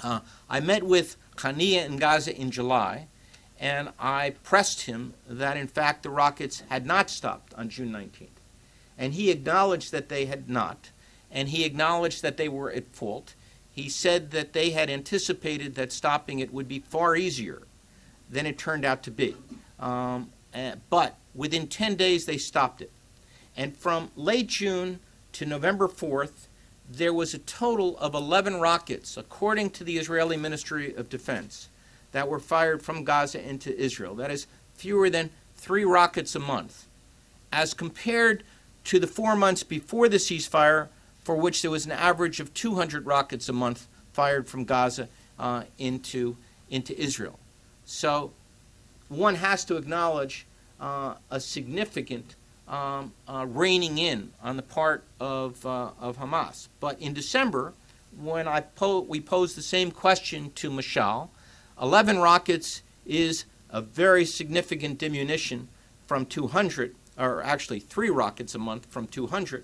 I met with Khania in Gaza in July, and I pressed him that, in fact, the rockets had not stopped on June 19th. And he acknowledged that they had not, and he acknowledged that they were at fault. He said that they had anticipated that stopping it would be far easier than it turned out to be. But within 10 days, they stopped it. And from late June to November 4th, there was a total of 11 rockets, according to the Israeli Ministry of Defense, that were fired from Gaza into Israel. That is fewer than 3 rockets a month, as compared to the 4 months before the ceasefire, for which there was an average of 200 rockets a month fired from Gaza into Israel. So one has to acknowledge a significant reining in on the part of Hamas. But in December, when we posed the same question to Mashal, 11 rockets is a very significant diminution from 200, or actually 3 rockets a month from 200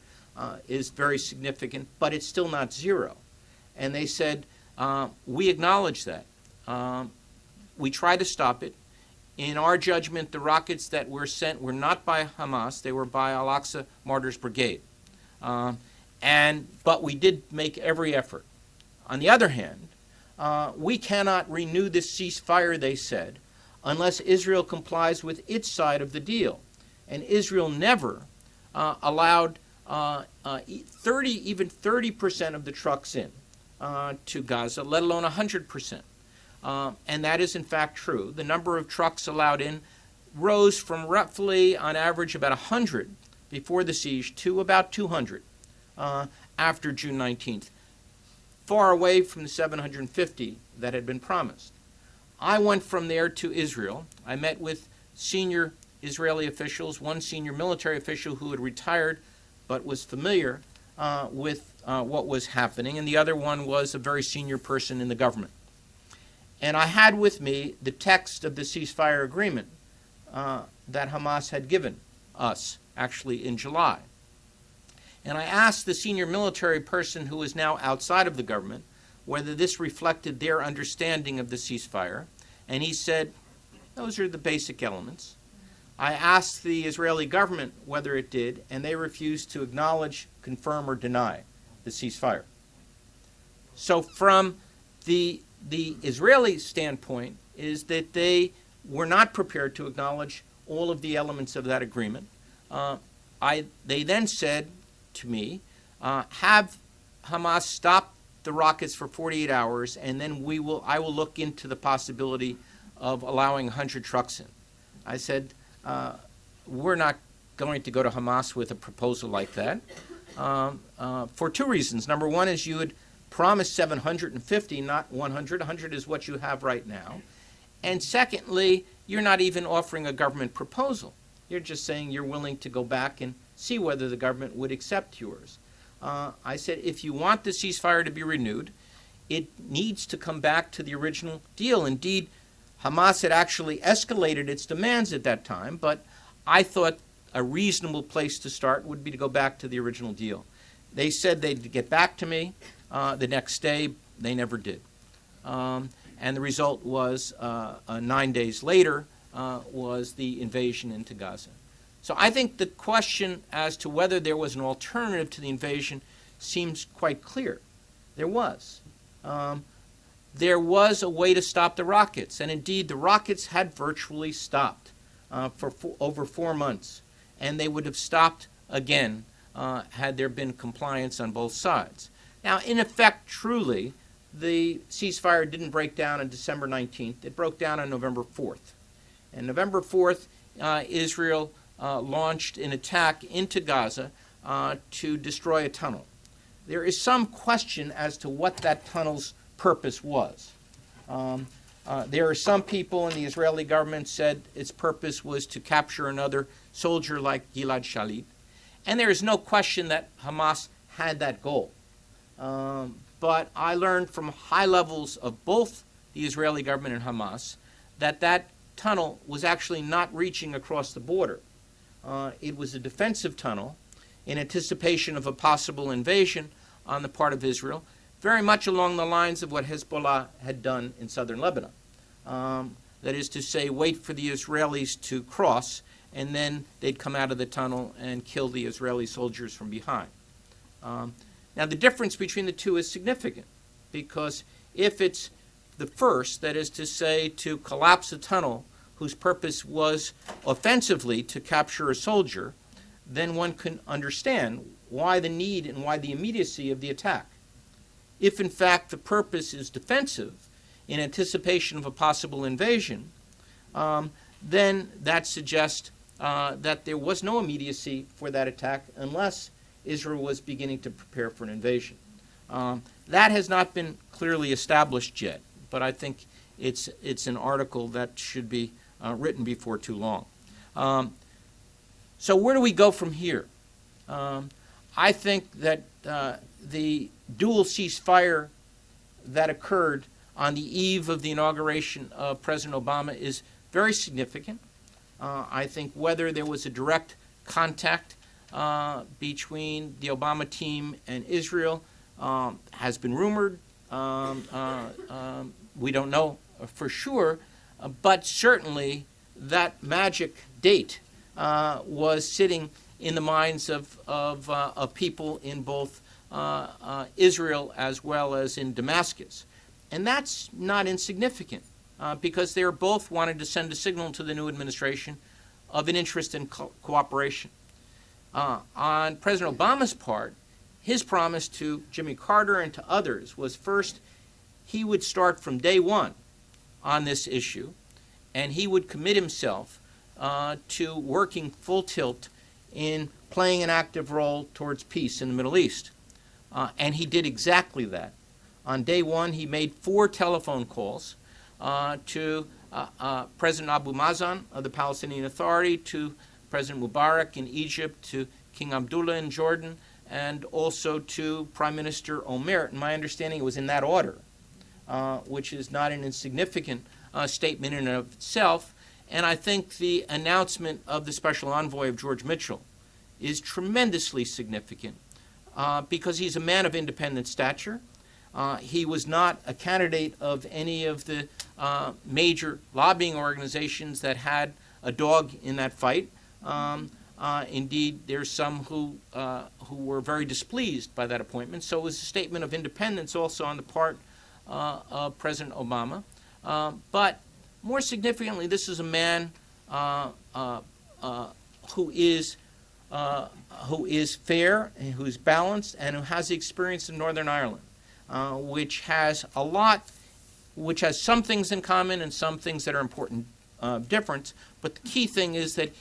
is very significant, but it's still not zero. And they said, we acknowledge that. We try to stop it. In our judgment, the rockets that were sent were not by Hamas, they were by Al-Aqsa Martyrs Brigade. But we did make every effort. On the other hand, we cannot renew this ceasefire, they said, unless Israel complies with its side of the deal. And Israel never allowed even 30% of the trucks in to Gaza, let alone 100%. And that is in fact true. The number of trucks allowed in rose from roughly, on average, about 100 before the siege to about 200 after June 19th, far away from the 750 that had been promised. I went from there to Israel. I met with senior Israeli officials, one senior military official who had retired but was familiar with what was happening, and the other one was a very senior person in the government. And I had with me the text of the ceasefire agreement that Hamas had given us, actually in July. And I asked the senior military person who is now outside of the government whether this reflected their understanding of the ceasefire, and he said, those are the basic elements. I asked the Israeli government whether it did, and they refused to acknowledge, confirm, or deny the ceasefire. So from the Israeli standpoint is that they were not prepared to acknowledge all of the elements of that agreement. They then said to me, have Hamas stop the rockets for 48 hours, and then I will look into the possibility of allowing 100 trucks in. I said, we're not going to go to Hamas with a proposal like that for 2 reasons. Number one is you had promised 750, not 100. 100 is what you have right now. And secondly, you're not even offering a government proposal. You're just saying you're willing to go back and see whether the government would accept yours. I said, if you want the ceasefire to be renewed, it needs to come back to the original deal. Indeed, Hamas had actually escalated its demands at that time, but I thought a reasonable place to start would be to go back to the original deal. They said they'd get back to me the next day. They never did. And the result was 9 days later was the invasion into Gaza. So I think the question as to whether there was an alternative to the invasion seems quite clear. There was. There was a way to stop the rockets, and indeed the rockets had virtually stopped for over 4 months, and they would have stopped again had there been compliance on both sides. Now, in effect, truly, the ceasefire didn't break down on December 19th. It broke down on November 4th. And November 4th, Israel launched an attack into Gaza to destroy a tunnel. There is some question as to what that tunnel's purpose was. There are some people in the Israeli government said its purpose was to capture another soldier like Gilad Shalit. And there is no question that Hamas had that goal. But I learned from high levels of both the Israeli government and Hamas that that tunnel was actually not reaching across the border. It was a defensive tunnel in anticipation of a possible invasion on the part of Israel. very much along the lines of what Hezbollah had done in southern Lebanon. That is to say, wait for the Israelis to cross, and then they'd come out of the tunnel and kill the Israeli soldiers from behind. Now, the difference between the two is significant, because if it's the first, that is to say, to collapse a tunnel whose purpose was offensively to capture a soldier, then one can understand why the need and why the immediacy of the attack. If, in fact, the purpose is defensive in anticipation of a possible invasion, then that suggests that there was no immediacy for that attack unless Israel was beginning to prepare for an invasion. That has not been clearly established yet, but I think it's an article that should be written before too long. So where do we go from here? I think that the dual ceasefire that occurred on the eve of the inauguration of President Obama is very significant. I think whether there was a direct contact between the Obama team and Israel has been rumored. We don't know for sure, but certainly that magic date was sitting in the minds of people in both Israel as well as in Damascus. And that's not insignificant because they both wanted to send a signal to the new administration of an interest in cooperation. On President Obama's part, his promise to Jimmy Carter and to others was first, he would start from day one on this issue, and he would commit himself to working full tilt in playing an active role towards peace in the Middle East. And he did exactly that. On day one, he made 4 telephone calls to President Abu Mazen of the Palestinian Authority, to President Mubarak in Egypt, to King Abdullah in Jordan, and also to Prime Minister Omer. And my understanding, it was in that order, which is not an insignificant statement in and of itself. And I think the announcement of the special envoy of George Mitchell is tremendously significant because he's a man of independent stature. He was not a candidate of any of the major lobbying organizations that had a dog in that fight. Indeed, there's some who were very displeased by that appointment. So it was a statement of independence also on the part of President Obama. But more significantly, this is a man who is fair and who's balanced and who has the experience in Northern Ireland, which has some things in common and some things that are important difference. But the key thing is that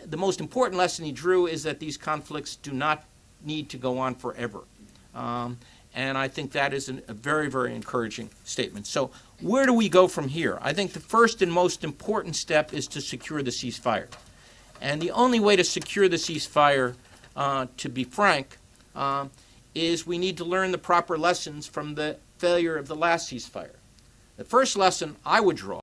the most important lesson he drew is that these conflicts do not need to go on forever. And I think that is a very, very encouraging statement. So where do we go from here? I think the first and most important step is to secure the ceasefire. And the only way to secure the ceasefire, to be frank, is we need to learn the proper lessons from the failure of the last ceasefire. The first lesson I would draw